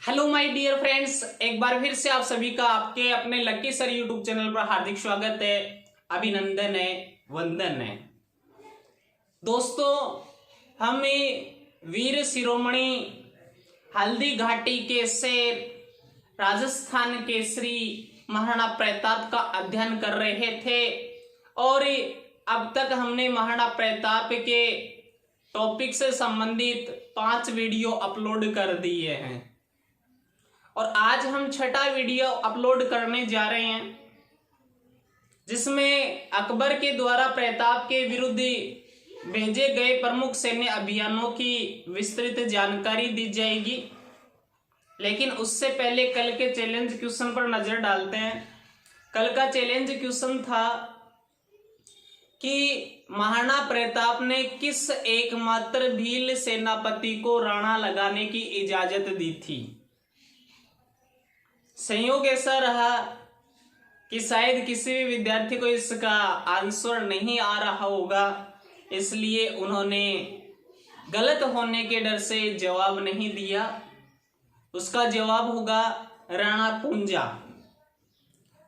Hello my dear friends, एक बार फिर से आप सभी का आपके अपने लकी सर यूट्यूब चैनल पर हार्दिक स्वागत है, अभिनंदन है, वंदन है। दोस्तों, हम वीर शिरोमणि हल्दी घाटी के शेर राजस्थान केसरी महाराणा प्रताप का अध्ययन कर रहे थे और अब तक हमने महाराणा प्रताप के टॉपिक से संबंधित 5 वीडियो अपलोड कर दिए हैं और आज हम छठा वीडियो अपलोड करने जा रहे हैं, जिसमें अकबर के द्वारा प्रताप के विरुद्ध भेजे गए प्रमुख सैन्य अभियानों की विस्तृत जानकारी दी जाएगी। लेकिन उससे पहले कल के चैलेंज क्वेश्चन पर नजर डालते हैं। कल का चैलेंज क्वेश्चन था कि महाराणा प्रताप ने किस एकमात्र भील सेनापति को राणा लगाने की इजाजत दी थी। संयोग ऐसा रहा कि शायद किसी भी विद्यार्थी को इसका आंसर नहीं आ रहा होगा, इसलिए उन्होंने गलत होने के डर से जवाब नहीं दिया। उसका जवाब होगा राणा पूंजा।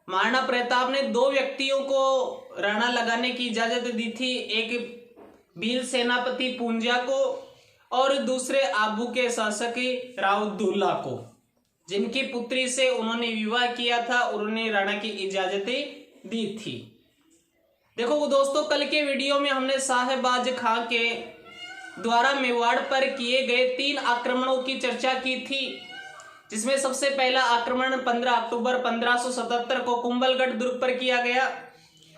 महाराणा प्रताप ने 2 व्यक्तियों को राणा लगाने की इजाजत दी थी, एक भील सेनापति पूंजा को और दूसरे आबू के शासक राउद्दौला को, जिनकी पुत्री से उन्होंने विवाह किया था और उन्हें राणा की इजाजत दी थी। देखो दोस्तों, कल के वीडियो में हमने साहेबाज खां के द्वारा मेवाड़ पर किए गए 3 आक्रमणों की चर्चा की थी, जिसमें सबसे पहला आक्रमण 15 अक्टूबर 1577 को कुंभलगढ़ दुर्ग पर किया गया।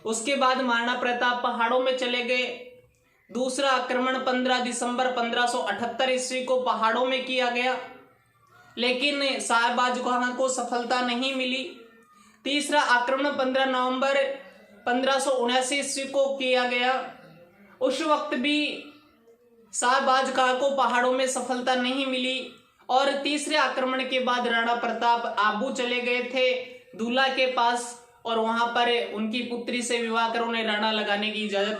उसके बाद महाराणा प्रताप पहाड़ों में चले गए। दूसरा आक्रमण 15 दिसंबर 1578 ईस्वी को पहाड़ों में किया गया, लेकिन साहेबाज खां को सफलता नहीं मिली। तीसरा आक्रमण 15 नवंबर 1579 ईस्वी को किया गया। उस वक्त भी साहेबाज खां को पहाड़ों में सफलता नहीं मिली और तीसरे आक्रमण के बाद राणा प्रताप आबू चले गए थे दूल्हा के पास और वहां पर उनकी पुत्री से विवाह कर उन्हें राणा लगाने की इजाजत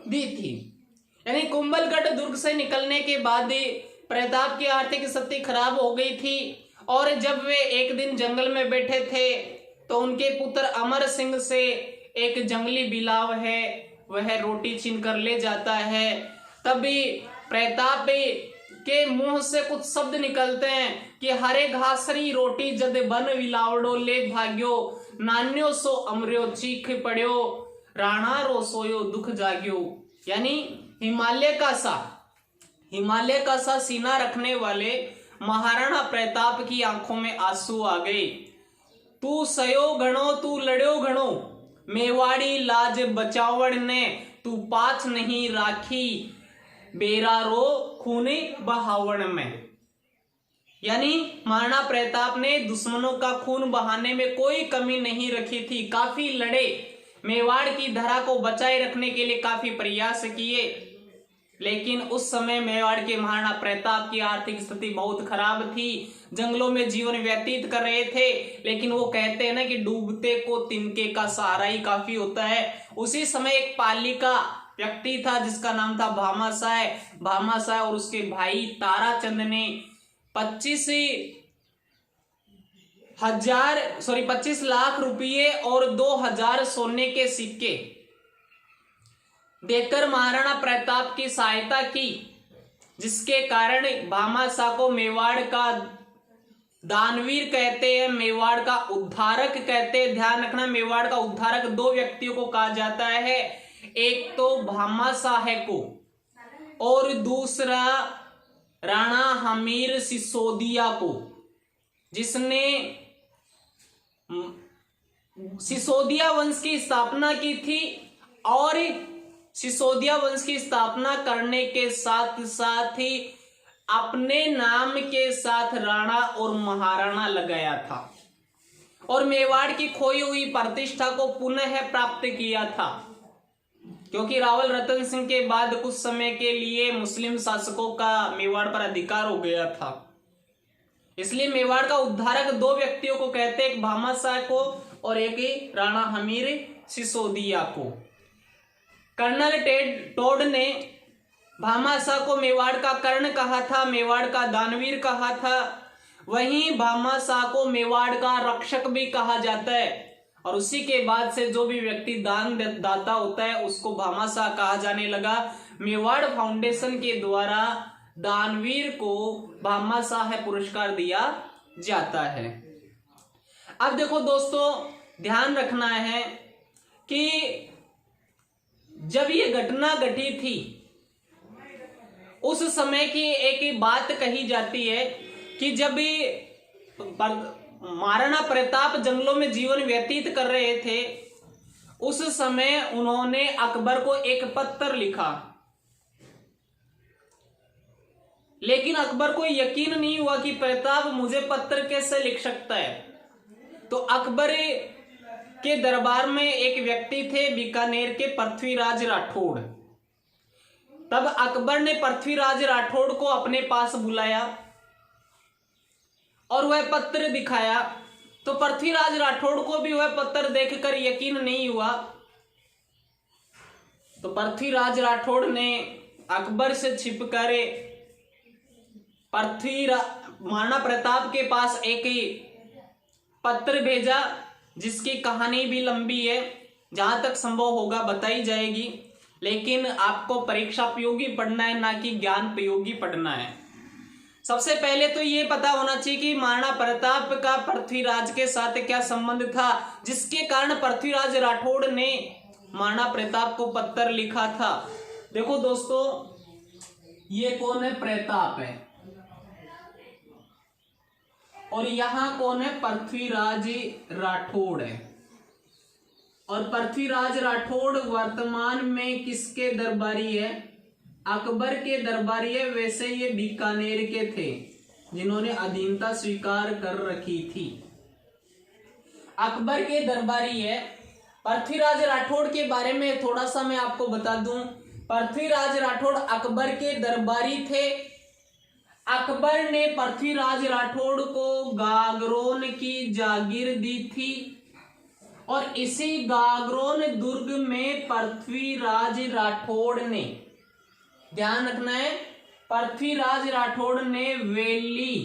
दी थी। यानी कुंभलगढ़ दुर्ग से निकलने के बाद प्रताप की आर्थिक स्थिति खराब हो गई थी और जब वे एक दिन जंगल में बैठे थे तो उनके पुत्र अमर सिंह से एक जंगली बिलाव है वह रोटी छीन कर ले जाता है। तभी प्रताप के मुंह से कुछ शब्द निकलते हैं कि हरे घासरी रोटी जद बन विलावड़ो ले भाग्यो, नान्यो सो अमर्यो चीख पड़्यो, राणा रो सोयो दुख जाग्यो। यानी हिमालय का सा सीना रखने वाले महाराणा प्रताप की आंखों में आंसू आ गए। तू सयो घणो तू लड़ो घणो, मेवाड़ी लाज बचावण ने तू पाछ नहीं राखी, बेरा रो खूने बहावण में। यानी महाराणा प्रताप ने दुश्मनों का खून बहाने में कोई कमी नहीं रखी थी, काफी लड़े, मेवाड़ की धरा को बचाए रखने के लिए काफी प्रयास किए। लेकिन उस समय मेवाड़ के महाराणा प्रताप की आर्थिक स्थिति बहुत खराब थी, जंगलों में जीवन व्यतीत कर रहे थे। लेकिन वो कहते हैं ना कि डूबते को तिनके का सहारा ही काफी होता है। उसी समय एक पाली का व्यक्ति था जिसका नाम था भामाशाह और उसके भाई ताराचंद ने 25 लाख रुपये और 2000 सोने के सिक्के देकर महाराणा प्रताप की सहायता की, जिसके कारण भामाशाह को मेवाड़ का दानवीर कहते हैं, मेवाड़ का उद्धारक कहते हैं। ध्यान रखना, मेवाड़ का उद्धारक 2 व्यक्तियों को कहा जाता है, एक तो भामाशाह को और दूसरा राणा हमीर सिसोदिया को, जिसने सिसोदिया वंश की स्थापना की थी और सिसोदिया वंश की स्थापना करने के साथ साथ ही अपने नाम के साथ राणा और महाराणा लगाया था और मेवाड़ की खोई हुई प्रतिष्ठा को पुनः प्राप्त किया था, क्योंकि रावल रतन सिंह के बाद कुछ समय के लिए मुस्लिम शासकों का मेवाड़ पर अधिकार हो गया था। इसलिए मेवाड़ का उद्धारक 2 व्यक्तियों को कहते हैं, एक भामाशाह को और एक राणा हमीर सिसोदिया को। कर्नल टोड ने भामाशाह को मेवाड़ का कर्ण कहा था, मेवाड़ का दानवीर कहा था वहीं भामाशाह को मेवाड़ का रक्षक भी कहा जाता है। और उसी के बाद से जो भी व्यक्ति दान दाता होता है उसको भामाशाह कहा जाने लगा। मेवाड़ फाउंडेशन के द्वारा दानवीर को भामाशाह पुरस्कार दिया जाता है। अब देखो दोस्तों, ध्यान रखना है कि जब ये घटना घटी थी उस समय की एक बात कही जाती है कि जब महाराणा प्रताप जंगलों में जीवन व्यतीत कर रहे थे उस समय उन्होंने अकबर को एक पत्र लिखा, लेकिन अकबर को यकीन नहीं हुआ कि प्रताप मुझे पत्र कैसे लिख सकता है। तो अकबर के दरबार में एक व्यक्ति थे बीकानेर के पृथ्वीराज राठौड़। तब अकबर ने पृथ्वीराज राठौड़ को अपने पास बुलाया और वह पत्र दिखाया। तो पृथ्वीराज राठौड़ को भी वह पत्र देखकर यकीन नहीं हुआ। तो पृथ्वीराज राठौड़ ने अकबर से छिपकर महाराणा प्रताप के पास एक पत्र भेजा, जिसकी कहानी भी लंबी है, जहां तक संभव होगा बताई जाएगी, लेकिन आपको परीक्षा उपयोगी पढ़ना है, ना कि ज्ञान उपयोगी पढ़ना है। सबसे पहले तो ये पता होना चाहिए कि महाराणा प्रताप का पृथ्वीराज के साथ क्या संबंध था, जिसके कारण पृथ्वीराज राठौड़ ने महाराणा प्रताप को पत्र लिखा था। देखो दोस्तों, ये कौन है? प्रताप है, और यहां कौन है? पृथ्वीराज राठौड़ है। और पृथ्वीराज राठौड़ वर्तमान में किसके दरबारी है? अकबर के दरबारी है। वैसे ये बीकानेर के थे जिन्होंने अधीनता स्वीकार कर रखी थी। अकबर के दरबारी है। पृथ्वीराज राठौड़ के बारे में थोड़ा सा मैं आपको बता दूं। पृथ्वीराज राठौड़ अकबर के दरबारी थे। अकबर ने पृथ्वीराज राठौड़ को गागरोन की जागीर दी थी और इसी गागरोन दुर्ग में पृथ्वीराज राठौड़ ने, ध्यान रखना है, पृथ्वीराज राठौड़ ने वेली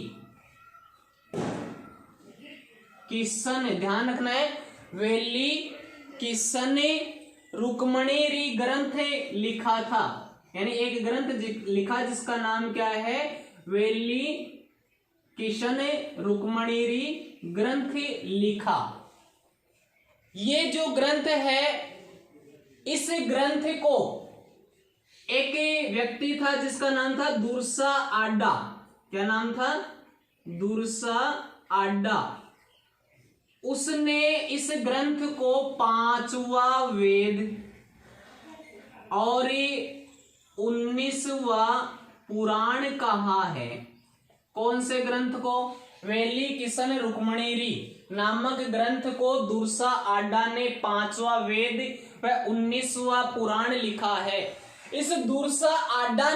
किशन, ध्यान रखना है, वेली किशन रुक्मणी ग्रंथ लिखा था। यानी एक ग्रंथ लिखा जिसका नाम क्या है? वेली किशन रुक्मणी ग्रंथ लिखा। ये जो ग्रंथ है, इस ग्रंथ को एक व्यक्ति था जिसका नाम था दुर्सा आडा। क्या नाम था? दुर्सा आडा। उसने इस ग्रंथ को 5वां वेद और 19वां पुराण कहा है। कौन से ग्रंथ को? वेली किशन रुक्मणी नामक ग्रंथ को दुर्सा आडा ने 5वां वेद व 19वां पुराण लिखा है। इस दुर्सा आडा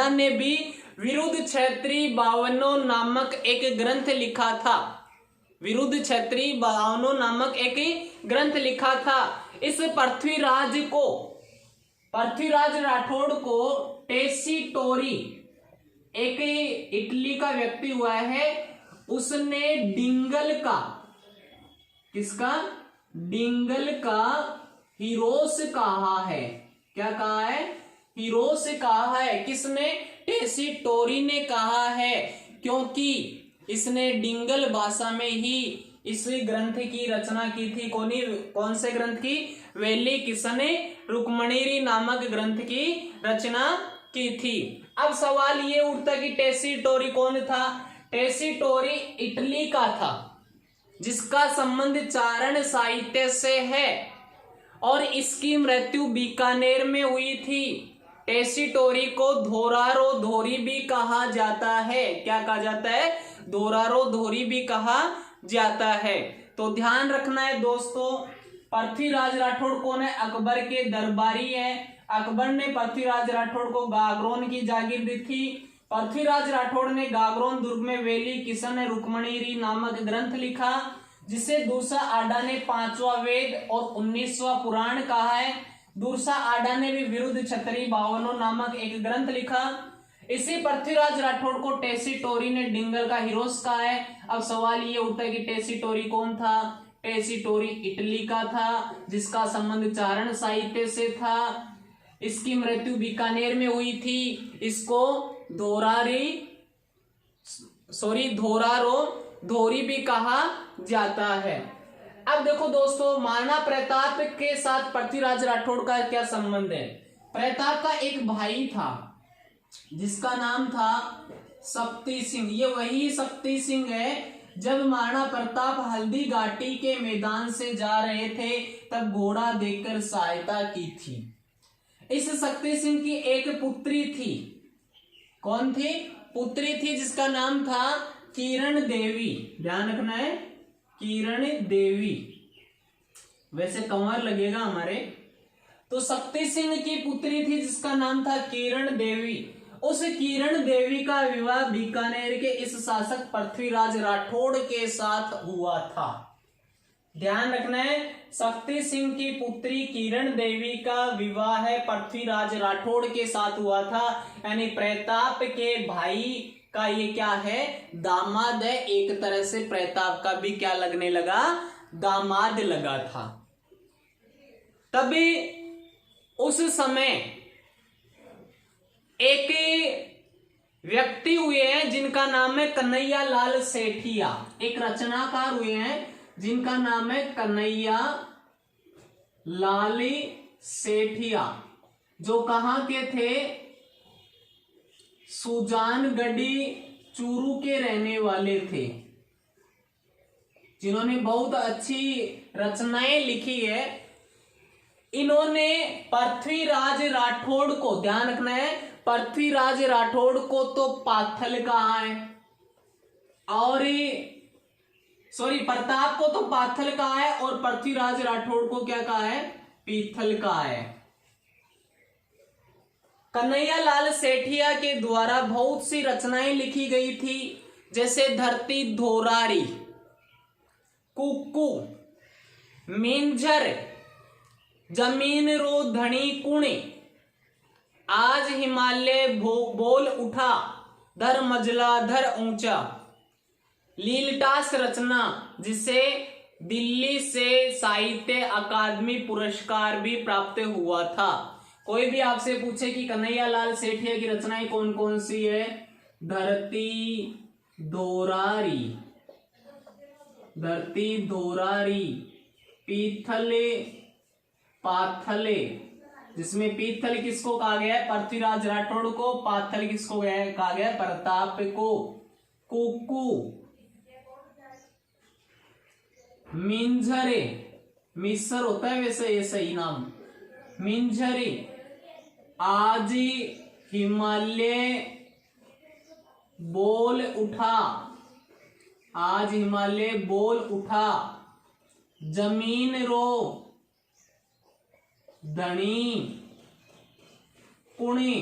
ने भी विरुद्ध क्षत्रिय 52 नामक एक ग्रंथ लिखा था। विरुद्ध क्षत्रिय 52 नामक एक ग्रंथ लिखा था। इस पृथ्वीराज राठौड़ को टेसीटोरी, एक इटली का व्यक्ति हुआ है, उसने डिंगल का, किसका? डिंगल का हीरोस कहा है। क्या कहा है? हीरोस कहा है। किसने? टेसीटोरी ने कहा है, क्योंकि इसने डिंगल भाषा में ही इस ग्रंथ की रचना की थी। कौन से ग्रंथ की? वेली किशन रुक्मणी नामक ग्रंथ की रचना की थी। अब सवाल ये उठता कि टेसीटोरी कौन था? टेसीटोरी इटली का था, जिसका संबंध चारण साहित्य से है और इसकी मृत्यु बीकानेर में हुई थी। टेसीटोरी को धोरारो धोरी भी कहा जाता है। क्या कहा जाता है? धोरारो धोरी भी कहा जाता है। तो ध्यान रखना है दोस्तों, पृथ्वीराज राठौड़ कौन है? अकबर के दरबारी है। अकबर ने पृथ्वीराज राठौड़ को गागरोन की जागीर दी थी। पृथ्वीराज राठौड़ ने गागरोन दुर्ग में वेली किशन रुक्मणी नामक ग्रंथ लिखा, जिसे दुर्सा आडा ने 5वां वेद और 19वां पुराण कहा है। दुर्सा आडा ने भी विरुद्ध क्षत्रिय 52 नामक एक ग्रंथ लिखा। इसी पृथ्वीराज राठौड़ को टेसीटोरी ने डिंगल का हीरोस कहा है। अब सवाल ये उठता है कि टेसीटोरी कौन था? टेसीटोरी इटली का था, जिसका संबंध चारण साहित्य से था। इसकी मृत्यु बीकानेर में हुई थी। इसको धोरी भी कहा जाता है। अब देखो दोस्तों, महाराणा प्रताप के साथ पृथ्वीराज राठौड़ का क्या संबंध है? प्रताप का एक भाई था जिसका नाम था शक्ति सिंह। ये वही शक्ति सिंह है जब महाराणा प्रताप हल्दी घाटी के मैदान से जा रहे थे तब घोड़ा देकर सहायता की थी। इस शक्ति सिंह की एक पुत्री थी। कौन थी? पुत्री थी जिसका नाम था किरण देवी। ध्यान रखना है, किरण देवी। वैसे कंवर लगेगा हमारे। तो शक्ति सिंह की पुत्री थी जिसका नाम था किरण देवी। उस किरण देवी का विवाह बीकानेर के इस शासक पृथ्वीराज राठौड़ के साथ हुआ था। ध्यान रखना है, शक्ति सिंह की पुत्री किरण देवी का विवाह है पृथ्वीराज राठौड़ के साथ हुआ था। यानी प्रताप के भाई का ये क्या है? दामाद है। एक तरह से प्रताप का भी क्या लगने लगा? दामाद लगा था। तभी उस समय एक व्यक्ति हुए हैं जिनका नाम है कन्हैया लाल सेठिया। एक रचनाकार हुए हैं जिनका नाम है कन्हैया लाल सेठिया, जो कहां के थे? सुजानगढ़ी चूरू के रहने वाले थे, जिन्होंने बहुत अच्छी रचनाएं लिखी है। इन्होंने पृथ्वीराज राठौड़ को, ध्यान रखना है, पृथ्वीराज राठौड़ को तो पाथल कहा है, और प्रताप को तो पाथल कहा है और पृथ्वीराज राठौड़ को क्या कहा है? पीथल कहा है। कन्हैया लाल सेठिया के द्वारा बहुत सी रचनाएं लिखी गई थी, जैसे धरती धोरारी, कुक्कू, मिंजर, जमीन रो धनी कुणे, आज हिमालय बोल उठा, धर मजला धर ऊंचा, लीलटास रचना, जिसे दिल्ली से साहित्य अकादमी पुरस्कार भी प्राप्त हुआ था। कोई भी आपसे पूछे कि कन्हैया लाल सेठिया की रचनाएं कौन कौन सी है? धरती धोरारी, पीथले, पाथले, जिसमें पीथल किसको कहा गया है? पृथ्वीराज राठौड़ को। पाथल किसको कहा गया है? प्रताप को। कुक्कू, मिंजरे, मिस्र होता है वैसे ये सही नाम, मिंजरे, आज हिमालय बोल उठा, आज हिमालय बोल उठा, जमीन रो धनी कुणे,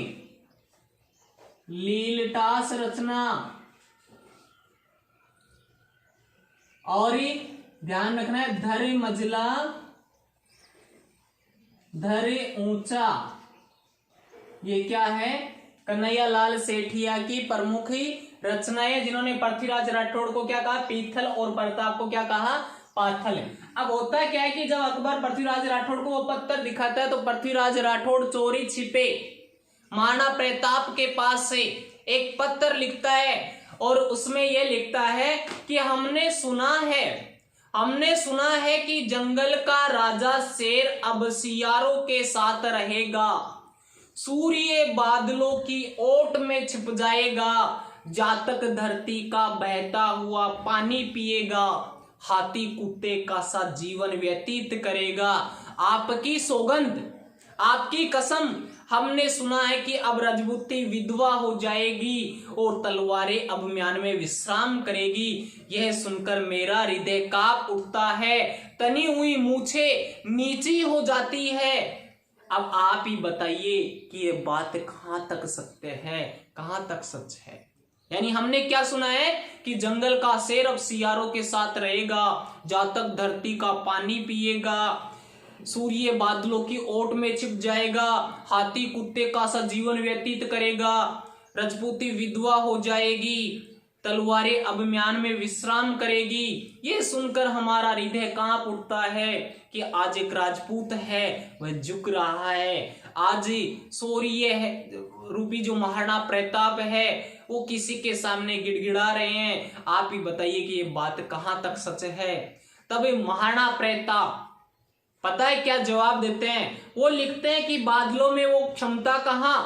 लीलटास रचना, और ध्यान रखना है धर मजला धर ऊंचा। ये क्या है? कन्हैया लाल सेठिया की प्रमुख रचनाएं, जिन्होंने पृथ्वीराज राठौड़ को क्या कहा? पीथल, और प्रताप को क्या कहा? पाथल। अब होता क्या है कि जब अकबर पृथ्वीराज राठौड़ को वो पत्थर दिखाता है तो पृथ्वीराज राठौड़ चोरी छिपे महाराणा प्रताप के पास से एक पत्र लिखता है, और उसमें यह लिखता है कि हमने सुना है कि जंगल का राजा शेर अब सियारों के साथ रहेगा, सूर्य बादलों की ओट में छिप जाएगा, जातक धरती का बहता हुआ पानी पिएगा, हाथी कुत्ते का सा जीवन व्यतीत करेगा। आपकी सौगंध, आपकी कसम, हमने सुना है कि अब रजपूती विधवा हो जाएगी और तलवारें अब म्यान में विश्राम करेगी। यह सुनकर मेरा हृदय कांप उठता है, तनी हुई मूछे नीची हो जाती है। अब आप ही बताइए कि ये बात कहां तक सत्य है, कहां तक सच है? यानी हमने क्या सुना है कि जंगल का शेर अब सियारों के साथ रहेगा, जातक धरती का पानी पिएगा, सूर्य बादलों की ओट में छिप जाएगा, हाथी कुत्ते का सा जीवन व्यतीत करेगा, रजपूती विधवा हो जाएगी, तलवारें अब म्यान में विश्राम करेगी। ये सुनकर हमारा हृदय कांप उठता है कि आज एक राजपूत है वह झुक रहा है, आज शौर्य है रूपी जो महाराणा प्रताप है वो किसी के सामने गिड़गिड़ा रहे हैं। आप ही बताइए कि ये बात कहां तक सच है। तब महाराणा प्रताप पता है क्या जवाब देते हैं? वो लिखते हैं कि बादलों में वो क्षमता कहां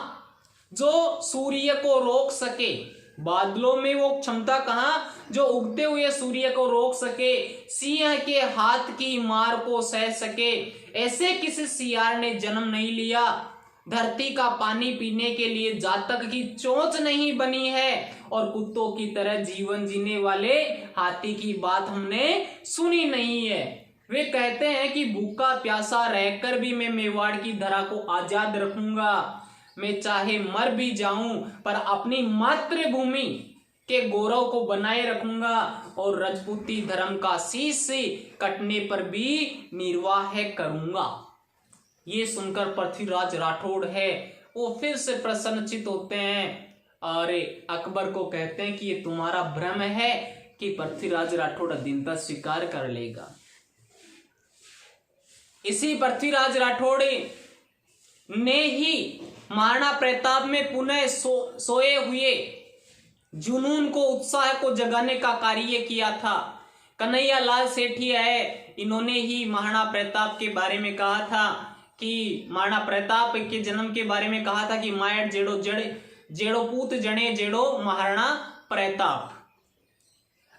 जो सूर्य को रोक सके, बादलों में वो क्षमता कहां जो उगते हुए सूर्य को रोक सके, सिंह के हाथ की मार को सह सके। ऐसे किसी सियार ने जन्म नहीं लिया, धरती का पानी पीने के लिए जातक की चोंच नहीं बनी है, और कुत्तों की तरह जीवन जीने वाले हाथी की बात हमने सुनी नहीं है। वे कहते हैं कि भूखा प्यासा रहकर भी मैं मेवाड़ की धरा को आजाद रखूंगा, मैं चाहे मर भी जाऊं पर अपनी मातृभूमि के गौरव को बनाए रखूंगा, और राजपूती धर्म का शीश कटने पर भी निर्वाह करूंगा। ये सुनकर पृथ्वीराज राठौड़ है वो फिर से प्रसन्नचित होते हैं और अकबर को कहते हैं कि ये तुम्हारा भ्रम है कि पृथ्वीराज राठौड़ अधीनता स्वीकार कर लेगा। इसी पृथ्वीराज राठौड़ ने ही महाराणा प्रताप में पुनः सोए हुए जुनून को, उत्साह को जगाने का कार्य किया था। कन्हैया लाल सेठी है, इन्होंने ही महाराणा प्रताप के बारे में कहा था कि महाराणा प्रताप के जन्म के बारे में कहा था कि मायर जेड़ो जेड़ो पूत जने जेड़ो महाराणा प्रताप।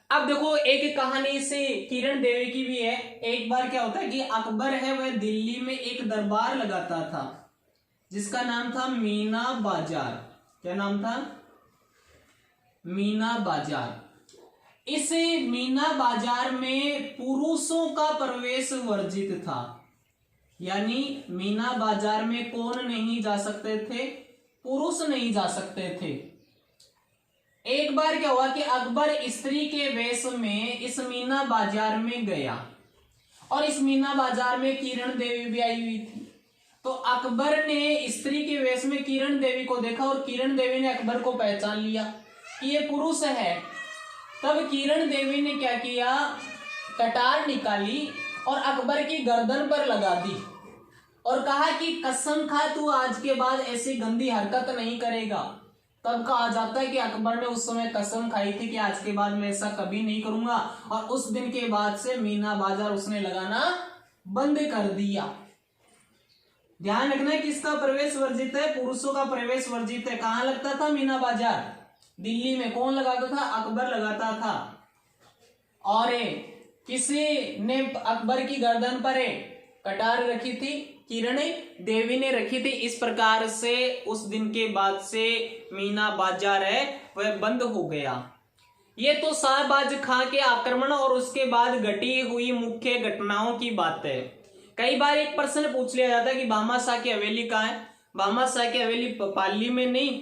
अब देखो एक कहानी से किरण देवी की भी है। एक बार क्या होता है कि अकबर है वह दिल्ली में एक दरबार लगाता था जिसका नाम था मीना बाजार। क्या नाम था? मीना बाजार। इस मीना बाजार में पुरुषों का प्रवेश वर्जित था, यानी मीना बाजार में कौन नहीं जा सकते थे? पुरुष नहीं जा सकते थे। एक बार क्या हुआ कि अकबर स्त्री के वेश में इस मीना बाजार में गया और इस मीना बाजार में किरण देवी भी आई हुई थी। तो अकबर ने स्त्री के वेश में किरण देवी को देखा और किरण देवी ने अकबर को पहचान लिया कि ये पुरुष है। तब किरण देवी ने क्या किया, कटार निकाली और अकबर की गर्दन पर लगा दी और कहा कि कसम खा तू आज के बाद ऐसी गंदी हरकत नहीं करेगा। तब कहा जाता है कि अकबर ने उस समय कसम खाई थी कि आज के बाद मैं ऐसा कभी नहीं करूंगा, और उस दिन के बाद से मीना बाजार उसने लगाना बंद कर दिया। ध्यान रखना है किसका प्रवेश वर्जित है? पुरुषों का प्रवेश वर्जित है। कहां लगता था? मीना बाजार, दिल्ली में। कौन लगाता था? अकबर लगाता था। और किसी ने अकबर की गर्दन पर कटार रखी थी? किरण देवी ने रखी थी। इस प्रकार से उस दिन के बाद से मीना बाजार है वह बंद हो गया। ये तो शाहबाज खां के आक्रमण और उसके बाद घटी हुई मुख्य घटनाओं की बात है। कई बार एक प्रश्न पूछ लिया जाता है कि भामा शाह की हवेली कहाँ है? भामा शाह की हवेली पाली में नहीं,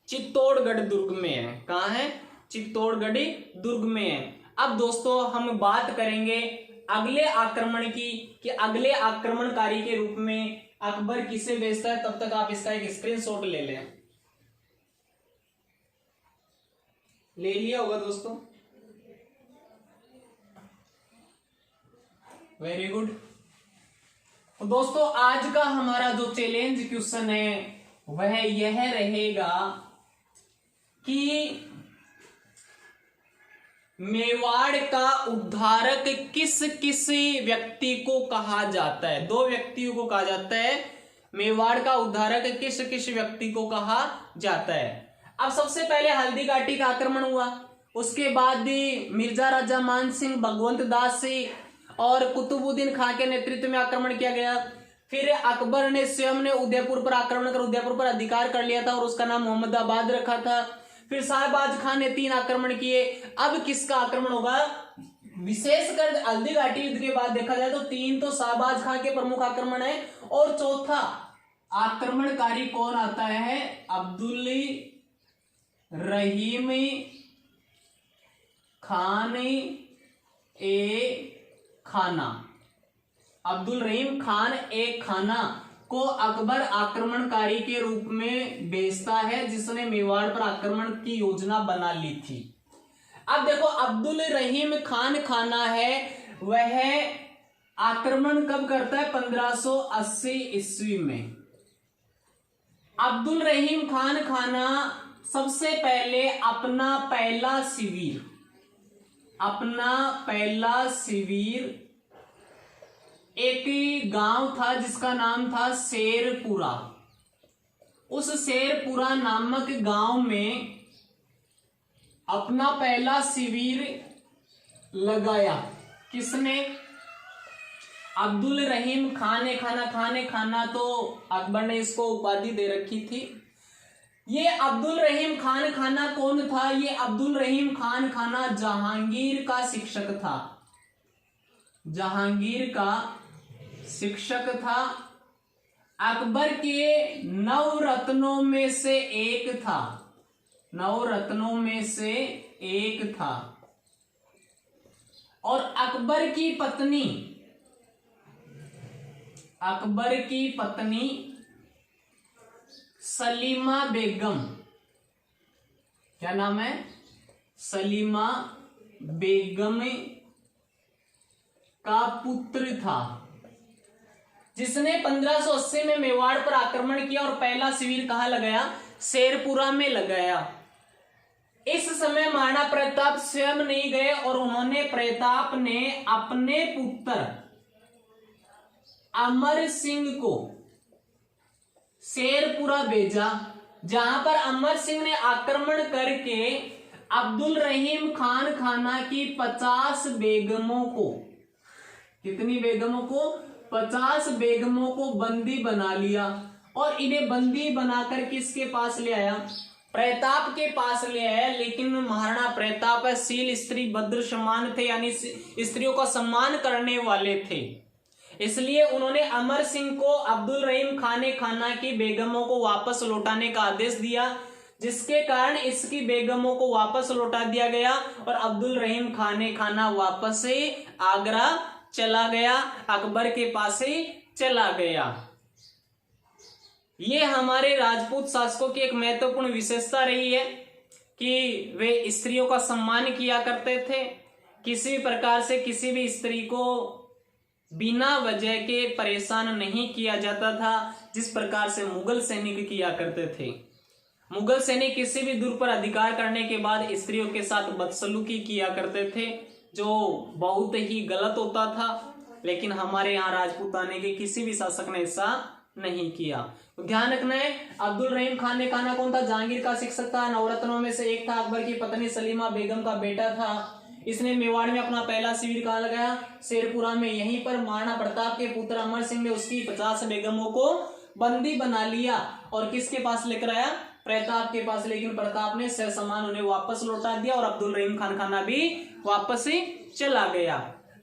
चित्तौड़गढ़ दुर्ग में है। कहाँ है? चित्तौड़गढ़ दुर्ग में है। अब दोस्तों हम बात करेंगे अगले आक्रमण की कि अगले आक्रमणकारी के रूप में अकबर किसे भेजता है। तब तक आप इसका एक स्क्रीनशॉट ले लें। ले लिया होगा दोस्तों? Very good. तो दोस्तों आज का हमारा जो चैलेंज क्वेश्चन है वह यह रहेगा कि मेवाड़ का उद्धारक किस किस व्यक्ति को कहा जाता है? दो व्यक्तियों को कहा जाता है। मेवाड़ का उद्धारक किस किस व्यक्ति को कहा जाता है? अब सबसे पहले हल्दी घाटी का आक्रमण हुआ, उसके बाद मिर्जा राजा मान सिंह, भगवंत दास और कुतुबुद्दीन खां के नेतृत्व में आक्रमण किया गया। फिर अकबर ने स्वयं ने उदयपुर पर आक्रमण कर उदयपुर पर अधिकार कर लिया था और उसका नाम मोहम्मदाबाद रखा था। फिर शाहबाज खान ने 3 आक्रमण किए। अब किसका आक्रमण होगा? विशेषकर हल्दी घाटी युद्ध के बाद देखा जाए तो 3 तो शाहबाज खान के प्रमुख आक्रमण है और चौथा आक्रमणकारी कौन आता है? अब्दुल रहीम खान ए खाना। अब्दुल रहीम खान ए खाना को अकबर आक्रमणकारी के रूप में भेजता है, जिसने मेवाड़ पर आक्रमण की योजना बना ली थी। अब देखो, अब्दुल रहीम खान खाना है, वह आक्रमण कब करता है? 1580 ईस्वी में। अब्दुल रहीम खान खाना सबसे पहले अपना पहला शिविर एक गांव था जिसका नाम था शेरपुरा। उस शेरपुरा नामक गांव में अपना पहला शिविर लगाया। किसने? अब्दुल रहीम खान खाना तो अकबर ने इसको उपाधि दे रखी थी। ये अब्दुल रहीम खान खाना कौन था? ये अब्दुल रहीम खान खाना जहांगीर का शिक्षक था। जहांगीर का शिक्षक था। अकबर के नवरत्नों में से एक था। नवरत्नों में से एक था। और अकबर की पत्नी सलीमा बेगम, क्या नाम है? सलीमा बेगम का पुत्र था, जिसने 1580 में मेवाड़ पर आक्रमण किया और पहला शिविर कहां लगाया? शेरपुरा में लगाया। इस समय महाराणा प्रताप स्वयं नहीं गए और प्रताप ने अपने पुत्र अमर सिंह को शेरपुरा भेजा, जहां पर अमर सिंह ने आक्रमण करके अब्दुल रहीम खान खाना की 50 बेगमों को, कितनी बेगमों को? 50 बेगमों को बंदी बना लिया। और इन्हें बंदी बनाकर किसके पास ले आया? प्रताप के पास ले आया। लेकिन महाराणा प्रताप शील स्त्री भद्र समान थे, यानी स्त्रियों का सम्मान करने वाले थे। इसलिए उन्होंने अमर सिंह को अब्दुल रहीम खाना की बेगमों को वापस लौटाने का आदेश दिया, जिसके कारण इसकी बेगमों को वापस लौटा दिया गया और अब्दुल रहीम खाना वापस से आगरा चला गया, अकबर के पास ही चला गया। ये हमारे राजपूत शासकों की एक महत्वपूर्ण विशेषता रही है कि वे स्त्रियों का सम्मान किया करते थे। किसी भी प्रकार से किसी भी स्त्री को बिना वजह के परेशान नहीं किया जाता था, जिस प्रकार से मुगल सैनिक किया करते थे। मुगल सैनिक किसी भी दूर पर अधिकार करने के बाद स्त्रियों के साथ बदसलूकी किया करते थे, जो बहुत ही गलत होता था। लेकिन हमारे यहाँ राजपूताने के किसी भी शासक ने ऐसा नहीं किया। तो ध्यान रखना है, अब्दुल रहीम खाना कौन था? जहांगीर का शिक्षक था, नवरत्नों में से एक था, अकबर की पत्नी सलीमा बेगम का बेटा था। इसने मेवाड़ में अपना पहला शिविर कहाँ लगाया? शेरपुरा में। यहीं पर महाराणा प्रताप के पुत्र अमर सिंह ने उसकी 50 बेगमों को बंदी बना लिया और किसके पास लेकर आया? प्रताप के पास। लेकिन प्रताप ने ससम्मान उन्हें वापस लौटा दिया और अब्दुल रहीम खाना भी वापस ही चला गया।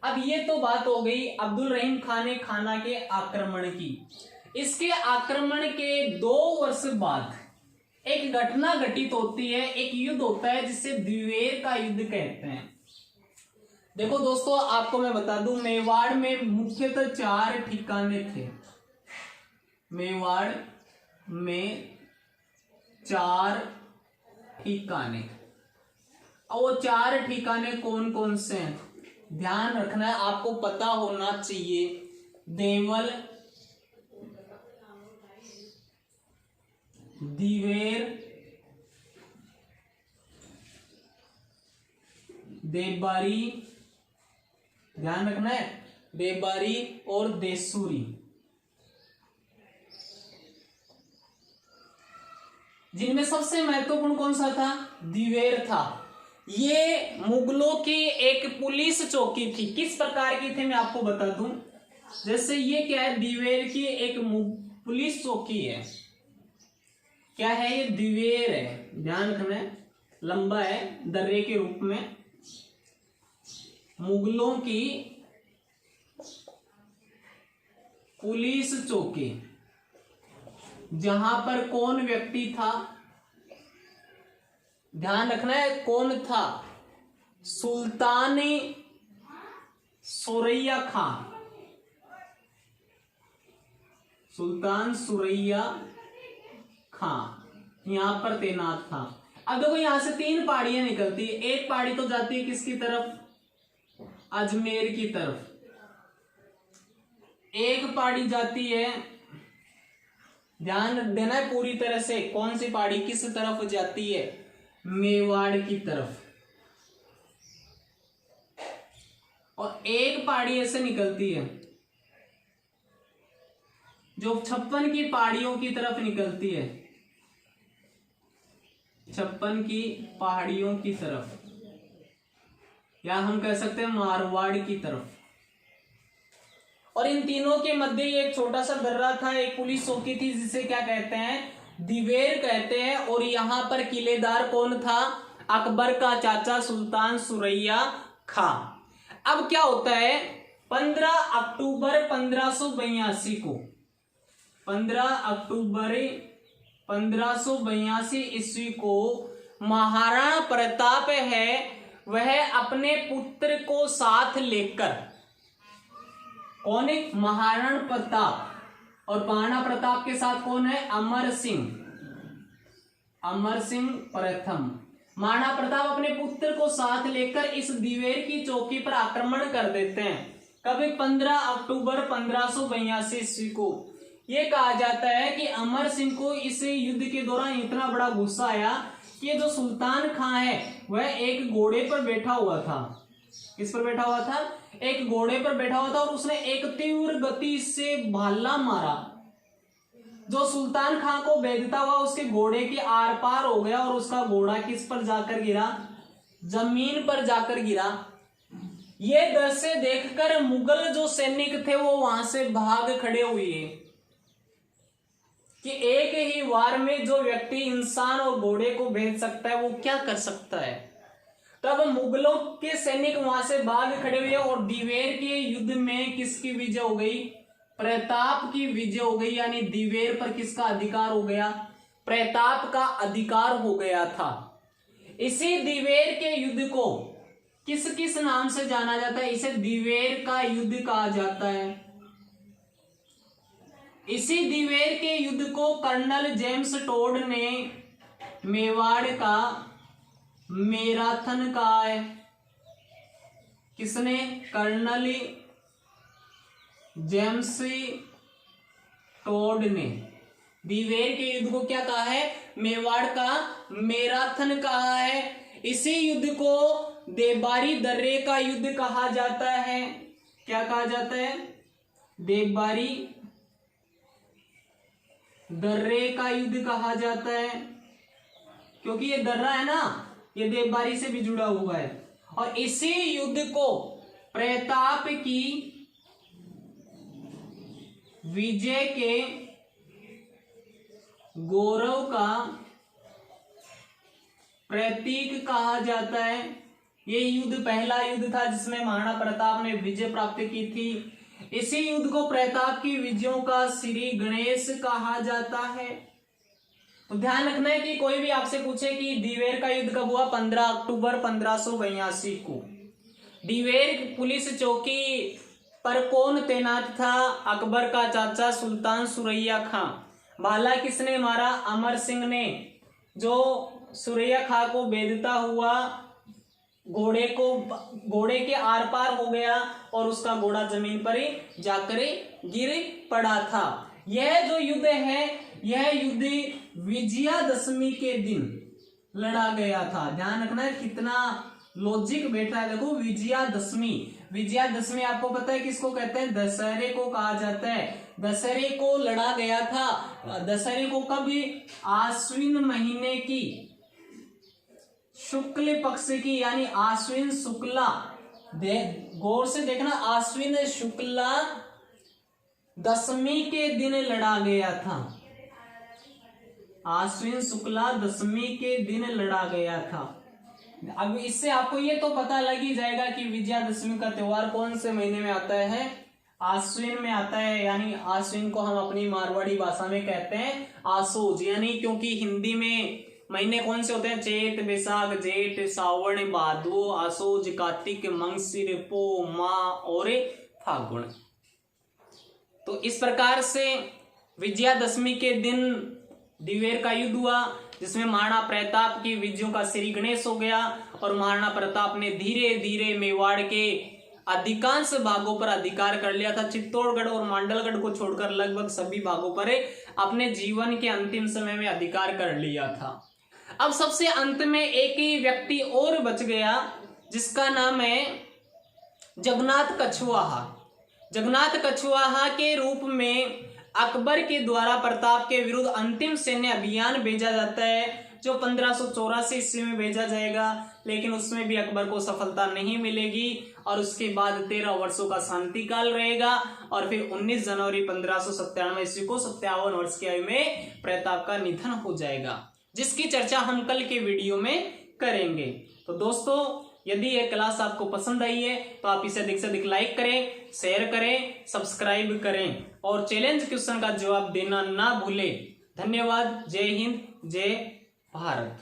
अब ये तो बात हो गई अब्दुल रहीम खाना के आक्रमण की। इसके आक्रमण के 2 वर्ष बाद एक घटना घटित होती है, एक युद्ध होता है जिसे द्विवेर का युद्ध कहते हैं। देखो दोस्तों, आपको मैं बता दूं, मेवाड़ में मुख्यतः 4 ठिकाने थे। मेवाड़ में 4 ठिकाने, और वो 4 ठिकाने कौन कौन से हैं? ध्यान रखना है, आपको पता होना चाहिए। देवल, दिवेर, देवबारी, ध्यान रखना है, देवबारी और देसूरी, जिनमें सबसे महत्वपूर्ण कौन सा था? दिवेर था। ये मुगलों की एक पुलिस चौकी थी। किस प्रकार की थी मैं आपको बता दूं। जैसे ये क्या है? दिवेर की एक पुलिस चौकी है। क्या है ये? दिवेर है। ध्यान रखना है, लंबा है, दर्रे के रूप में। मुगलों की पुलिस चौकी, जहां पर कौन व्यक्ति था? ध्यान रखना है, कौन था? सुल्तान सुरैया खान। सुल्तान सुरैया खां यहां पर तैनात था। अब देखो यहां से 3 पहाड़ियां निकलती है। एक पहाड़ी तो जाती है किसकी तरफ, अजमेर की तरफ। एक पहाड़ी जाती है, ध्यान देना है पूरी तरह से, कौन सी पहाड़ी किस तरफ जाती है, मेवाड़ की तरफ। और एक पहाड़ी ऐसे निकलती है जो 56 की पहाड़ियों की तरफ निकलती है, 56 की पहाड़ियों की तरफ, या हम कह सकते हैं मारवाड़ की तरफ। और इन तीनों के मध्य एक छोटा सा दर्रा था, एक पुलिस चौकी थी जिसे क्या कहते हैं, दिवेर कहते हैं। और यहां पर किलेदार कौन था, अकबर का चाचा सुल्तान सुरैया खां। अब क्या होता है, 15 अक्टूबर 1582 को, 15 अक्टूबर 1582 ईस्वी को महाराणा प्रताप है वह अपने पुत्र को साथ लेकर, कौन है, महाराणा प्रताप, और महाराणा प्रताप के साथ कौन है, अमर सिंह, अमर सिंह प्रथम। महाराणा प्रताप अपने पुत्र को साथ लेकर इस दिवेर की चौकी पर आक्रमण कर देते हैं। कभी 15 अक्टूबर 1582 ईस्वी को। यह कहा जाता है कि अमर सिंह को इस युद्ध के दौरान इतना बड़ा गुस्सा आया कि ये जो सुल्तान खां है वह एक घोड़े पर बैठा हुआ था। किस पर बैठा हुआ था, एक घोड़े पर बैठा हुआ था, और उसने एक तीव्र गति से भाला मारा जो सुल्तान खां को भेदता हुआ उसके घोड़े के आर पार हो गया, और उसका घोड़ा किस पर जाकर गिरा, जमीन पर जाकर गिरा। ये दृश्य देखकर मुगल जो सैनिक थे वो वहां से भाग खड़े हुए कि एक ही वार में जो व्यक्ति इंसान और घोड़े को भेद सकता है वो क्या कर सकता है। तब मुगलों के सैनिक वहां से भाग खड़े हुए, और दिवेर के युद्ध में किसकी विजय हो गई, प्रताप की विजय हो गई। यानी दिवेर पर किसका अधिकार हो गया, प्रताप का अधिकार हो गया था। इसी दिवेर के युद्ध को किस किस नाम से जाना जाता है, इसे दिवेर का युद्ध कहा जाता है। इसी दिवेर के युद्ध को कर्नल जेम्स टोड ने मेवाड़ का मैराथन कहा है। किसने, कर्नल जेम्स टोड ने दिवेर के युद्ध को क्या कहा है, मेवाड़ का मैराथन कहा है। इसी युद्ध को देवबारी दर्रे का युद्ध कहा जाता है। क्या कहा जाता है, देवबारी दर्रे का युद्ध कहा जाता है, क्योंकि ये दर्रा है ना, ये देवबारी से भी जुड़ा हुआ है। और इसी युद्ध को प्रताप की विजय के गौरव का प्रतीक कहा जाता है। ये युद्ध पहला युद्ध था जिसमें महाराणा प्रताप ने विजय प्राप्त की थी। इसी युद्ध को प्रताप की विजयों का श्री गणेश कहा जाता है। तो ध्यान रखना है कि कोई भी आपसे पूछे कि दिवेर का युद्ध कब हुआ, 15 अक्टूबर 1582 को। दिवेर पुलिस चौकी पर कौन तैनात था, अकबर का चाचा सुल्तान सुरैया खां। भाला किसने मारा, अमर सिंह ने, जो सुरैया खां को भेदता हुआ घोड़े के आर पार हो गया और उसका घोड़ा जमीन पर ही जाकर गिर पड़ा था। यह जो युद्ध है, यह युद्ध विजयादशमी के दिन लड़ा गया था। ध्यान रखना है कितना लॉजिक बैठा है। देखो विजयादशमी, विजयादशमी आपको पता है किसको कहते हैं, दशहरे को कहा जाता है। दशहरे को लड़ा गया था। दशहरे को कब, आश्विन महीने की शुक्ल पक्ष की, यानी आश्विन शुक्ला, गौर से देखना, आश्विन शुक्ला दशमी के दिन लड़ा गया था। आश्विन शुक्ला दशमी के दिन लड़ा गया था। अब इससे आपको ये तो पता लग ही जाएगा कि विजयादशमी का त्योहार कौन से महीने में आता है, आश्विन में आता है। यानी आश्विन को हम अपनी मारवाड़ी भाषा में कहते हैं आसोज, यानी क्योंकि हिंदी में महीने कौन से होते हैं, चैत, बैसाख, जेठ, सावन, भादो, आसोज, कार्तिक, मंगसिर, पो, माह और फागुन। तो इस प्रकार से विजयादशमी के दिन दिवेर का युद्ध हुआ, जिसमें महाराणा प्रताप की विजयों का श्री गणेश हो गया और महाराणा प्रताप ने धीरे धीरे मेवाड़ के अधिकांश भागों पर अधिकार कर लिया था। चित्तौड़गढ़ और मांडलगढ़ को छोड़कर लगभग सभी भागों पर अपने जीवन के अंतिम समय में अधिकार कर लिया था। अब सबसे अंत में एक ही व्यक्ति और बच गया, जिसका नाम है जगन्नाथ कछवाहा। जगन्नाथ कछवाहा के रूप में अकबर के द्वारा प्रताप के विरुद्ध अंतिम सैन्य अभियान भेजा जाता है, जो 1584 ईस्वी में भेजा जाएगा, लेकिन उसमें भी अकबर को सफलता नहीं मिलेगी और उसके बाद 13 वर्षों का शांति काल रहेगा और फिर 19 जनवरी 1597 ईस्वी को 57 वर्ष की आयु में प्रताप का निधन हो जाएगा, जिसकी चर्चा हम कल के वीडियो में करेंगे। तो दोस्तों, यदि यह क्लास आपको पसंद आई है तो आप इसे अधिक से अधिक लाइक करें, शेयर करें, सब्सक्राइब करें और चैलेंज क्वेश्चन का जवाब देना ना भूलें। धन्यवाद। जय हिंद, जय भारत।